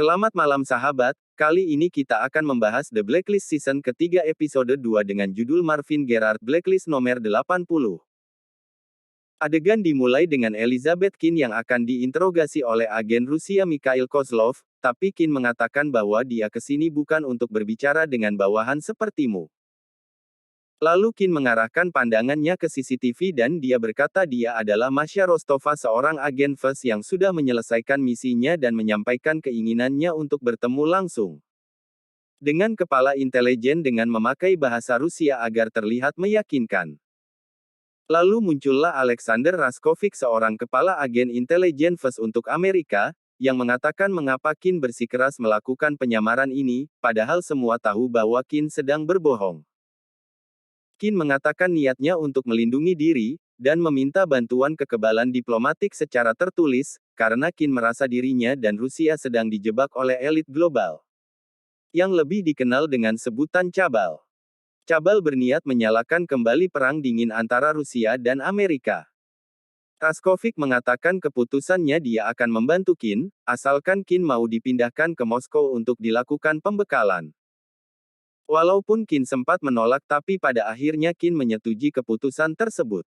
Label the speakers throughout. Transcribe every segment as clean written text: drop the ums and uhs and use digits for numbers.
Speaker 1: Selamat malam sahabat, kali ini kita akan membahas The Blacklist Season ketiga episode 2 dengan judul Marvin Gerard Blacklist nomor 80. Adegan dimulai dengan Elizabeth Keen yang akan diinterogasi oleh agen Rusia Mikhail Kozlov, tapi Keen mengatakan bahwa dia kesini bukan untuk berbicara dengan bawahan sepertimu. Lalu Keen mengarahkan pandangannya ke CCTV dan dia berkata dia adalah Masya Rostova, seorang agen FES yang sudah menyelesaikan misinya dan menyampaikan keinginannya untuk bertemu langsung dengan kepala intelijen dengan memakai bahasa Rusia agar terlihat meyakinkan. Lalu muncullah Alexander Raskovic, seorang kepala agen intelijen FES untuk Amerika, yang mengatakan mengapa Keen bersikeras melakukan penyamaran ini, padahal semua tahu bahwa Keen sedang berbohong. Keen mengatakan niatnya untuk melindungi diri, dan meminta bantuan kekebalan diplomatik secara tertulis, karena Keen merasa dirinya dan Rusia sedang dijebak oleh elit global, yang lebih dikenal dengan sebutan cabal. Cabal berniat menyalakan kembali perang dingin antara Rusia dan Amerika. Raskovic mengatakan keputusannya dia akan membantu Keen, asalkan Keen mau dipindahkan ke Moskow untuk dilakukan pembekalan. Walaupun Keen sempat menolak, tapi pada akhirnya Keen menyetujui keputusan tersebut.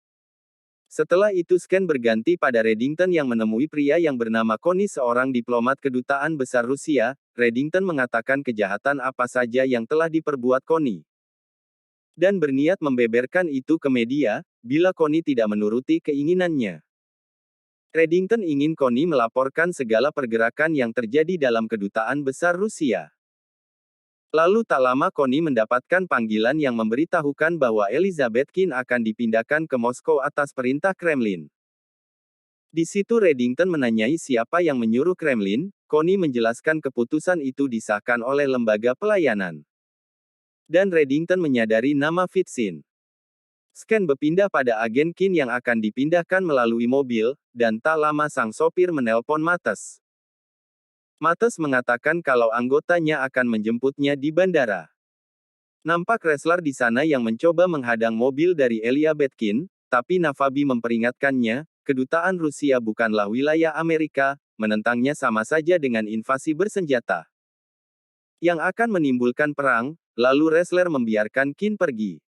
Speaker 1: Setelah itu scan berganti pada Reddington yang menemui pria yang bernama Connie, seorang diplomat kedutaan besar Rusia. Reddington mengatakan kejahatan apa saja yang telah diperbuat Connie, dan berniat membeberkan itu ke media, bila Connie tidak menuruti keinginannya. Reddington ingin Connie melaporkan segala pergerakan yang terjadi dalam kedutaan besar Rusia. Lalu tak lama Connie mendapatkan panggilan yang memberitahukan bahwa Elizabeth Keen akan dipindahkan ke Moskow atas perintah Kremlin. Di situ Reddington menanyai siapa yang menyuruh Kremlin. Connie menjelaskan keputusan itu disahkan oleh lembaga pelayanan. Dan Reddington menyadari nama Fitsin. Scan berpindah pada agen Keen yang akan dipindahkan melalui mobil, dan tak lama sang sopir menelpon Mates. Mates mengatakan kalau anggotanya akan menjemputnya di bandara. Nampak wrestler di sana yang mencoba menghadang mobil dari Elizabeth Keen, tapi Navabi memperingatkannya, kedutaan Rusia bukanlah wilayah Amerika, menentangnya sama saja dengan invasi bersenjata yang akan menimbulkan perang. Lalu wrestler membiarkan Keen pergi.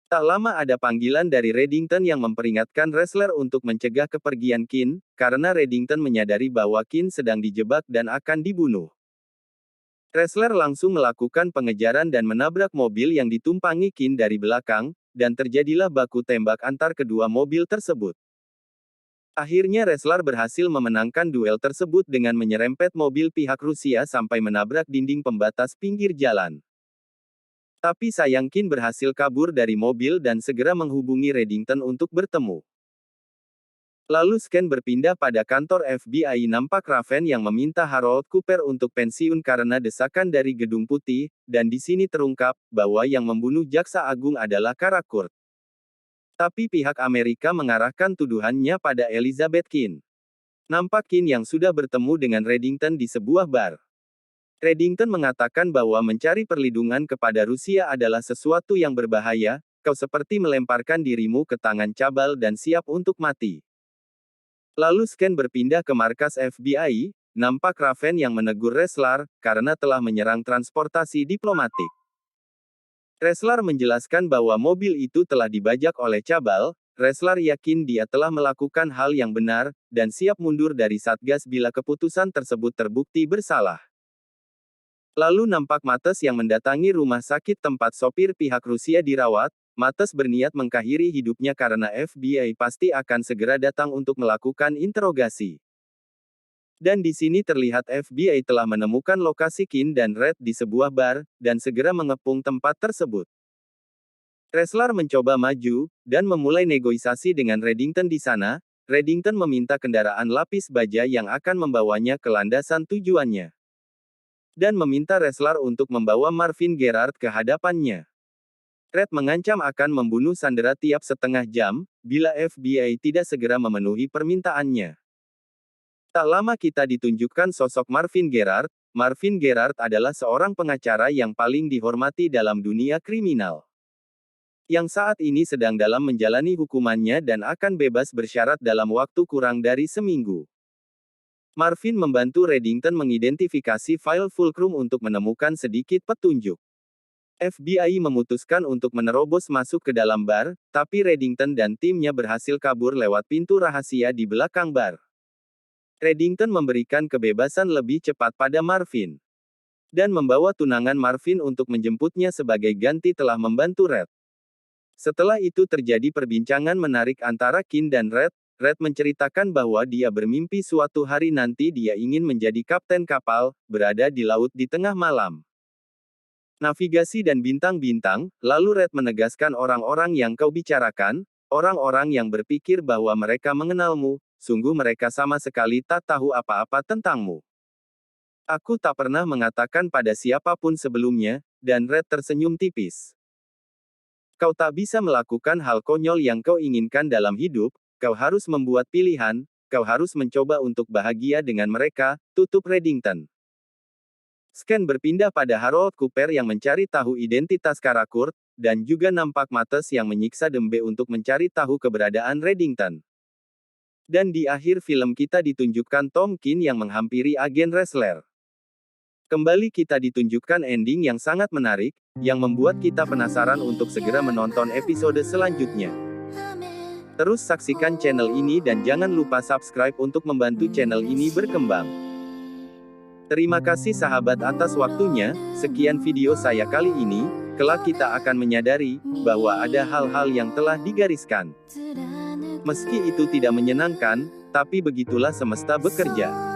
Speaker 1: Tak lama ada panggilan dari Reddington yang memperingatkan wrestler untuk mencegah kepergian Keen, karena Reddington menyadari bahwa Keen sedang dijebak dan akan dibunuh. Wrestler langsung melakukan pengejaran dan menabrak mobil yang ditumpangi Keen dari belakang, dan terjadilah baku tembak antar kedua mobil tersebut. Akhirnya wrestler berhasil memenangkan duel tersebut dengan menyerempet mobil pihak Rusia sampai menabrak dinding pembatas pinggir jalan. Tapi sayang Keen berhasil kabur dari mobil dan segera menghubungi Reddington untuk bertemu. Lalu scan berpindah pada kantor FBI. Nampak Raven yang meminta Harold Cooper untuk pensiun karena desakan dari Gedung Putih, dan di sini terungkap bahwa yang membunuh Jaksa Agung adalah Karakurt. Tapi pihak Amerika mengarahkan tuduhannya pada Elizabeth Keen. Nampak Keen yang sudah bertemu dengan Reddington di sebuah bar. Reddington mengatakan bahwa mencari perlindungan kepada Rusia adalah sesuatu yang berbahaya, kau seperti melemparkan dirimu ke tangan cabal dan siap untuk mati. Lalu scan berpindah ke markas FBI, nampak Raven yang menegur wrestler, karena telah menyerang transportasi diplomatik. Wrestler menjelaskan bahwa mobil itu telah dibajak oleh cabal. Wrestler yakin dia telah melakukan hal yang benar, dan siap mundur dari Satgas bila keputusan tersebut terbukti bersalah. Lalu nampak Mates yang mendatangi rumah sakit tempat sopir pihak Rusia dirawat. Mates berniat mengakhiri hidupnya karena FBI pasti akan segera datang untuk melakukan interogasi. Dan di sini terlihat FBI telah menemukan lokasi Keen dan Red di sebuah bar, dan segera mengepung tempat tersebut. Wrestler mencoba maju, dan memulai negosiasi dengan Reddington di sana. Reddington meminta kendaraan lapis baja yang akan membawanya ke landasan tujuannya, dan meminta wrestler untuk membawa Marvin Gerard ke hadapannya. Red mengancam akan membunuh Sandera tiap setengah jam, bila FBI tidak segera memenuhi permintaannya. Tak lama kita ditunjukkan sosok Marvin Gerard. Marvin Gerard adalah seorang pengacara yang paling dihormati dalam dunia kriminal, yang saat ini sedang dalam menjalani hukumannya dan akan bebas bersyarat dalam waktu kurang dari seminggu. Marvin membantu Reddington mengidentifikasi file Fulcrum untuk menemukan sedikit petunjuk. FBI memutuskan untuk menerobos masuk ke dalam bar, tapi Reddington dan timnya berhasil kabur lewat pintu rahasia di belakang bar. Reddington memberikan kebebasan lebih cepat pada Marvin. Dan membawa tunangan Marvin untuk menjemputnya sebagai ganti telah membantu Red. Setelah itu terjadi perbincangan menarik antara Kin dan Red. Red menceritakan bahwa dia bermimpi suatu hari nanti dia ingin menjadi kapten kapal, berada di laut di tengah malam. Navigasi dan bintang-bintang, lalu Red menegaskan orang-orang yang kau bicarakan, orang-orang yang berpikir bahwa mereka mengenalmu, sungguh mereka sama sekali tak tahu apa-apa tentangmu. Aku tak pernah mengatakan pada siapapun sebelumnya, dan Red tersenyum tipis. Kau tak bisa melakukan hal konyol yang kau inginkan dalam hidup, kau harus membuat pilihan, kau harus mencoba untuk bahagia dengan mereka, tutup Reddington. Scan berpindah pada Harold Cooper yang mencari tahu identitas Karakurt, dan juga nampak Mates yang menyiksa Dembe untuk mencari tahu keberadaan Reddington. Dan di akhir film kita ditunjukkan Tom Kin yang menghampiri agen Ressler. Kembali kita ditunjukkan ending yang sangat menarik, yang membuat kita penasaran untuk segera menonton episode selanjutnya. Terus saksikan channel ini dan jangan lupa subscribe untuk membantu channel ini berkembang. Terima kasih sahabat atas waktunya, sekian video saya kali ini, kelak kita akan menyadari, bahwa ada hal-hal yang telah digariskan. Meski itu tidak menyenangkan, tapi begitulah semesta bekerja.